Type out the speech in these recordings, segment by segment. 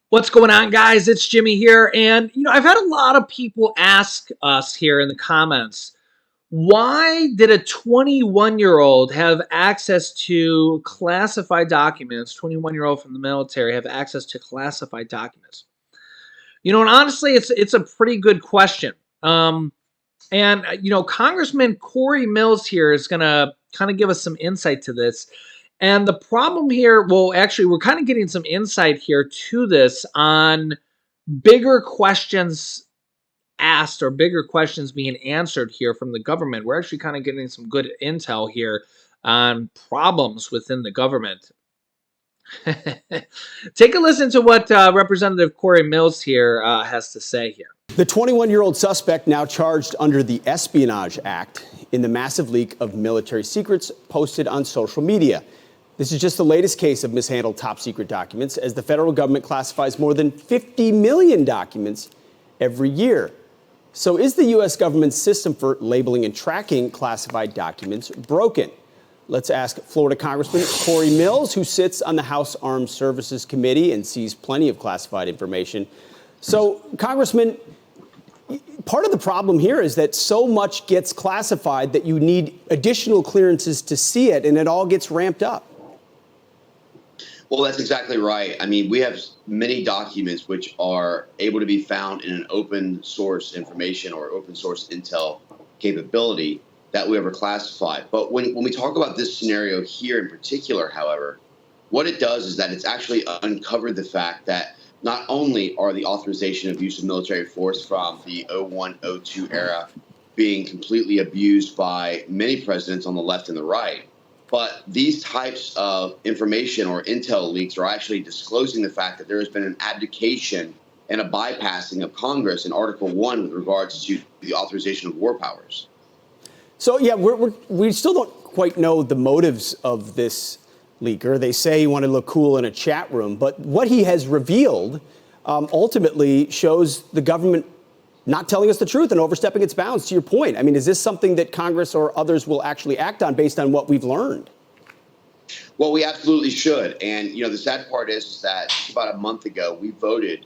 What's going on, guys? It's Jimmy here. And, I've had a lot of people ask us here in the comments, why did a 21-year-old have access to classified documents? 21-year-old from the military have access to classified documents. And honestly, it's a pretty good question. Congressman Corey Mills here is going to kind of give us some insight to this. And the problem here, well, actually, we're kind of getting some insight here to this on bigger questions asked or bigger questions being answered here from the government. We're actually kind of getting some good intel here on problems within the government. Take a listen to what Representative Corey Mills here has to say here. The 21-year-old suspect now charged under the Espionage Act in the massive leak of military secrets posted on social media. This is just the latest case of mishandled top-secret documents, as the federal government classifies more than 50 million documents every year. So is the U.S. government's system for labeling and tracking classified documents broken? Let's ask Florida Congressman Corey Mills, who sits on the House Armed Services Committee and sees plenty of classified information. So, Congressman, part of the problem here is that so much gets classified that you need additional clearances to see it, and it all gets ramped up. Well, that's exactly right. I mean, we have many documents which are able to be found in an open source information or open source intel capability that we ever classified. But when we talk about this scenario here in particular, however, what it does is that it's actually uncovered the fact that not only are the authorization of use of military force from the 01-02 era being completely abused by many presidents on the left and the right, but these types of information or intel leaks are actually disclosing the fact that there has been an abdication and a bypassing of Congress in Article 1 with regards to the authorization of war powers. So, yeah, we still don't quite know the motives of this leaker. They say he wanted to look cool in a chat room, but what he has revealed ultimately shows the government not telling us the truth and overstepping its bounds, to your point. I mean, is this something that Congress or others will actually act on based on what we've learned? Well, we absolutely should. And, the sad part is that about a month ago, we voted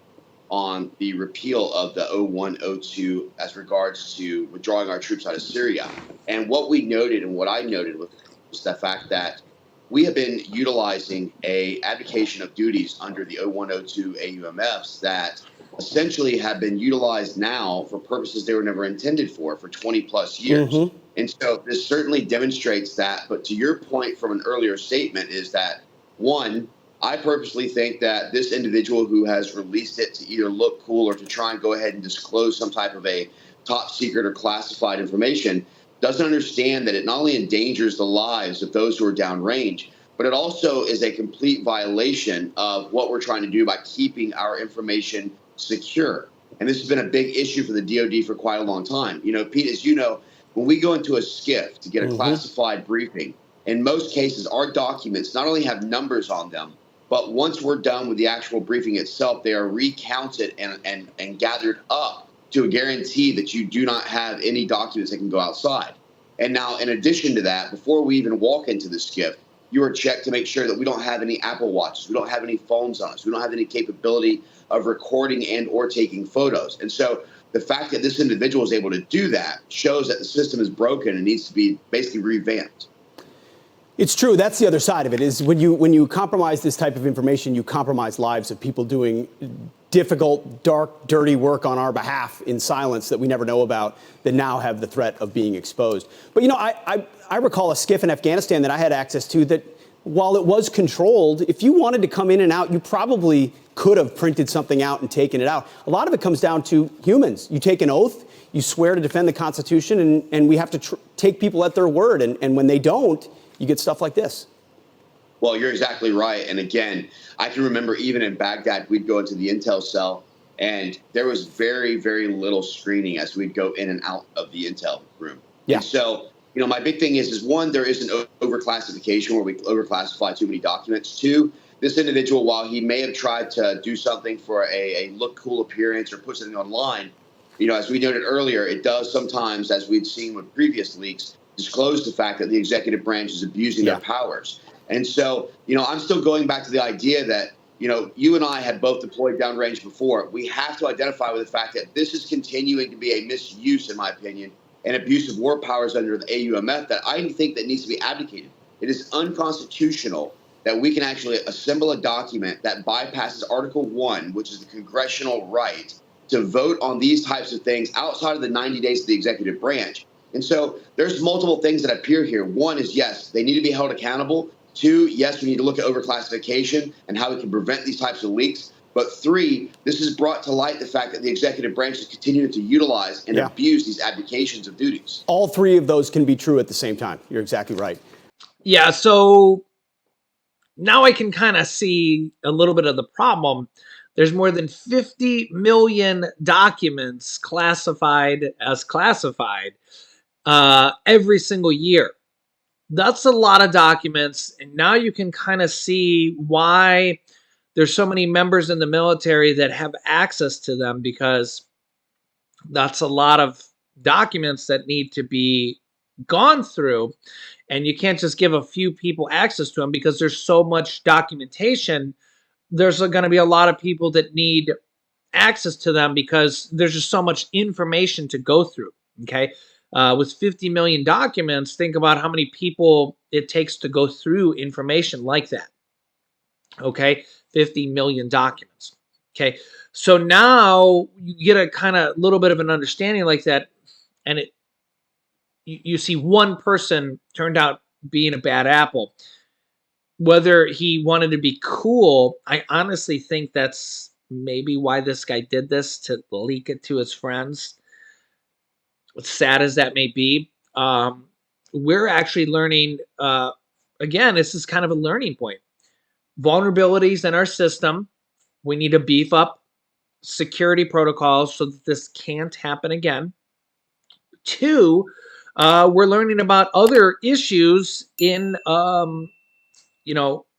on the repeal of the 01-02 as regards to withdrawing our troops out of Syria. And what we noted and what I noted was the fact that we have been utilizing a abdication of duties under the 01-02 AUMFs that essentially have been utilized now for purposes they were never intended for 20 plus years. Mm-hmm. And so this certainly demonstrates that. But to your point from an earlier statement is that, one, I purposely think that this individual who has released it to either look cool or to try and go ahead and disclose some type of a top secret or classified information doesn't understand that it not only endangers the lives of those who are downrange, but it also is a complete violation of what we're trying to do by keeping our information secure. And this has been a big issue for the DoD for quite a long time. Pete, as you know, when we go into a SCIF to get a classified briefing, in most cases, our documents not only have numbers on them, but once we're done with the actual briefing itself, they are recounted and gathered up to a guarantee that you do not have any documents that can go outside. And now, in addition to that, before we even walk into the SCIF, you are checked to make sure that we don't have any Apple Watches, we don't have any phones on us, we don't have any capability of recording and or taking photos. And so the fact that this individual is able to do that shows that the system is broken and needs to be basically revamped. It's true. That's the other side of it, is when you compromise this type of information, you compromise lives of people doing difficult, dark, dirty work on our behalf in silence that we never know about, that now have the threat of being exposed. But, I recall a SCIF in Afghanistan that I had access to that, while it was controlled, if you wanted to come in and out, you probably could have printed something out and taken it out. A lot of it comes down to humans. You take an oath, you swear to defend the Constitution, and we have to take people at their word. And when they don't, you get stuff like this. Well, you're exactly right. And again, I can remember even in Baghdad, we'd go into the intel cell and there was very, very little screening as we'd go in and out of the intel room. Yeah. And so, my big thing is one, there is an overclassification where we overclassify too many documents. Two, this individual, while he may have tried to do something for a look cool appearance or put something online, as we noted earlier, it does sometimes, as we'd seen with previous leaks, disclose the fact that the executive branch is abusing their powers. And so, I'm still going back to the idea that, you and I had both deployed downrange before. We have to identify with the fact that this is continuing to be a misuse, in my opinion, and abuse of war powers under the AUMF that I think that needs to be abdicated. It is unconstitutional that we can actually assemble a document that bypasses Article 1, which is the congressional right to vote on these types of things outside of the 90 days of the executive branch. And so there's multiple things that appear here. One is, yes, they need to be held accountable. Two, yes, we need to look at overclassification and how we can prevent these types of leaks. But three, this has brought to light the fact that the executive branch is continuing to utilize and abuse these abdications of duties. All three of those can be true at the same time. You're exactly right. Yeah, so now I can kind of see a little bit of the problem. There's more than 50 million documents classified as classified every single year. That's a lot of documents, and now you can kind of see why there's so many members in the military that have access to them, because that's a lot of documents that need to be gone through, and you can't just give a few people access to them because there's so much documentation. There's going to be a lot of people that need access to them because there's just so much information to go through. Okay. With 50 million documents, think about how many people it takes to go through information like that. Okay. 50 million documents. Okay. So now you get a kind of little bit of an understanding like that. And you see one person turned out being a bad apple. Whether he wanted to be cool, I honestly think that's maybe why this guy did this, to leak it to his friends. As sad as that may be, we're actually learning, again, this is kind of a learning point. Vulnerabilities in our system. We need to beef up security protocols so that this can't happen again. Two, we're learning about other issues in,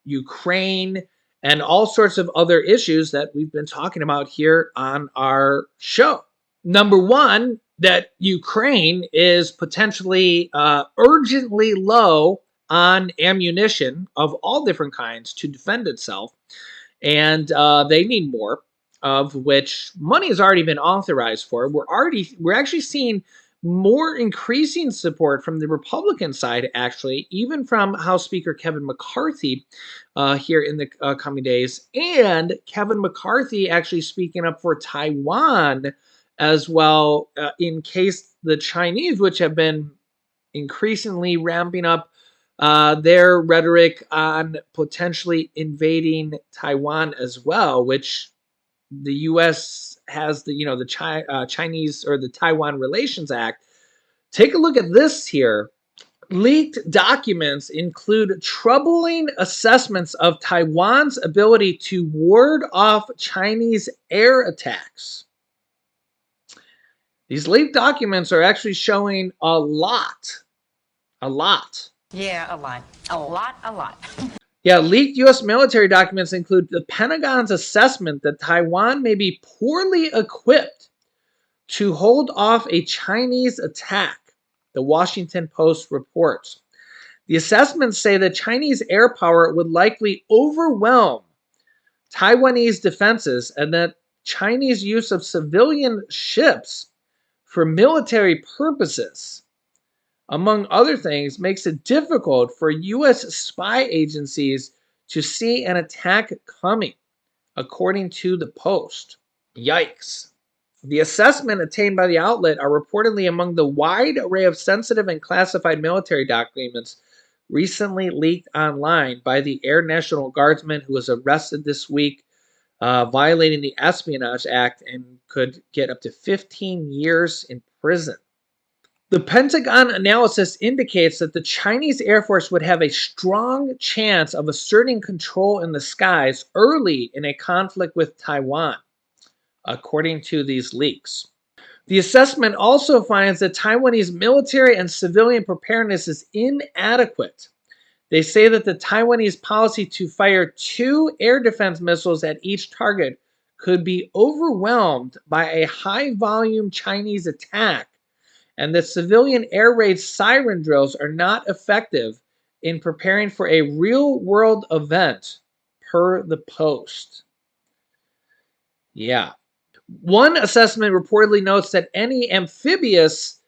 Ukraine and all sorts of other issues that we've been talking about here on our show. Number one, that Ukraine is potentially urgently low on ammunition of all different kinds to defend itself, and they need more, of which money has already been authorized for. We're actually seeing more increasing support from the Republican side, actually, even from House Speaker Kevin McCarthy here in the coming days, and Kevin McCarthy actually speaking up for Taiwan as well, in case the Chinese, which have been increasingly ramping up their rhetoric on potentially invading Taiwan as well, which the U.S. has the Chinese or the Taiwan Relations Act. Take a look at this here. Leaked documents include troubling assessments of Taiwan's ability to ward off Chinese air attacks. These leaked documents are actually showing a lot. Yeah, a lot. A lot. Yeah, leaked U.S. military documents include the Pentagon's assessment that Taiwan may be poorly equipped to hold off a Chinese attack, the Washington Post reports. The assessments say that Chinese air power would likely overwhelm Taiwanese defenses, and that Chinese use of civilian ships for military purposes, among other things, makes it difficult for U.S. spy agencies to see an attack coming, according to the Post. Yikes. The assessment obtained by the outlet are reportedly among the wide array of sensitive and classified military documents recently leaked online by the Air National Guardsman who was arrested this week, violating the Espionage Act, and could get up to 15 years in prison. The Pentagon analysis indicates that the Chinese Air Force would have a strong chance of asserting control in the skies early in a conflict with Taiwan, according to these leaks. The assessment also finds that Taiwanese military and civilian preparedness is inadequate. They say that the Taiwanese policy to fire 2 air defense missiles at each target could be overwhelmed by a high-volume Chinese attack, and that civilian air raid siren drills are not effective in preparing for a real-world event per the Post. Yeah. One assessment reportedly notes that any amphibious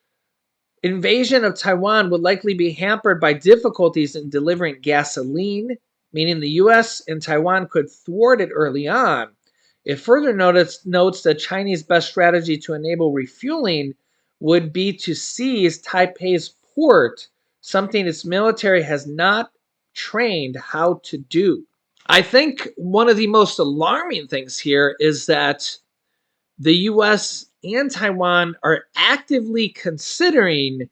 invasion of Taiwan would likely be hampered by difficulties in delivering gasoline, meaning the U.S. and Taiwan could thwart it early on. It further notes that Chinese best strategy to enable refueling would be to seize Taipei's port, something its military has not trained how to do. I think one of the most alarming things here is that the U.S. and Taiwan are actively considering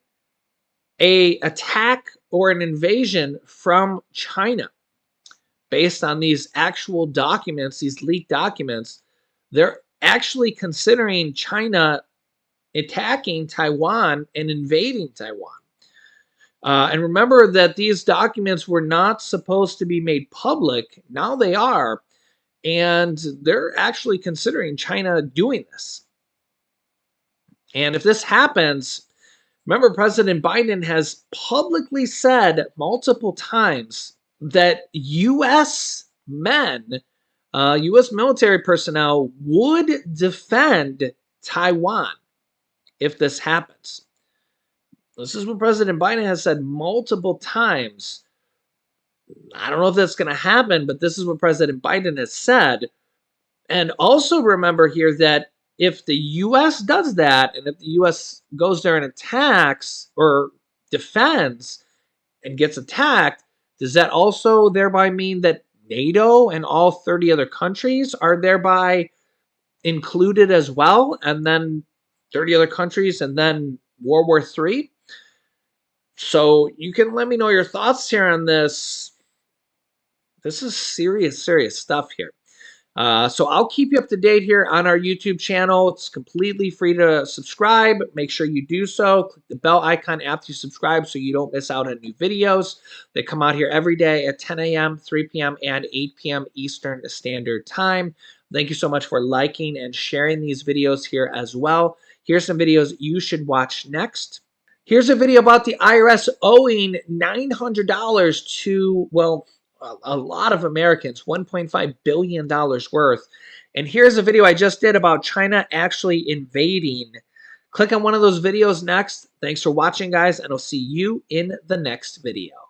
an attack or an invasion from China. Based on these actual documents, these leaked documents, they're actually considering China attacking Taiwan and invading Taiwan. And remember that these documents were not supposed to be made public. Now they are. And they're actually considering China doing this. And if this happens, remember President Biden has publicly said multiple times that U.S. men, U.S. military personnel would defend Taiwan if this happens. This is what President Biden has said multiple times. I don't know if that's going to happen, but this is what President Biden has said. And also remember here that if the U.S. does that, and if the U.S. goes there and attacks or defends and gets attacked, does that also thereby mean that NATO and all 30 other countries are thereby included as well? And then 30 other countries and then World War III? So you can let me know your thoughts here on this. This is serious, serious stuff here. So I'll keep you up to date here on our YouTube channel. It's completely free to subscribe. Make sure you do so. Click the bell icon after you subscribe so you don't miss out on new videos. They come out here every day at 10 a.m., 3 p.m., and 8 p.m. Eastern Standard Time. Thank you so much for liking and sharing these videos here as well. Here's some videos you should watch next. Here's a video about the IRS owing $900 to, well, a lot of Americans, $1.5 billion worth. And here's a video I just did about China actually invading. Click on one of those videos next. Thanks for watching, guys, and I'll see you in the next video.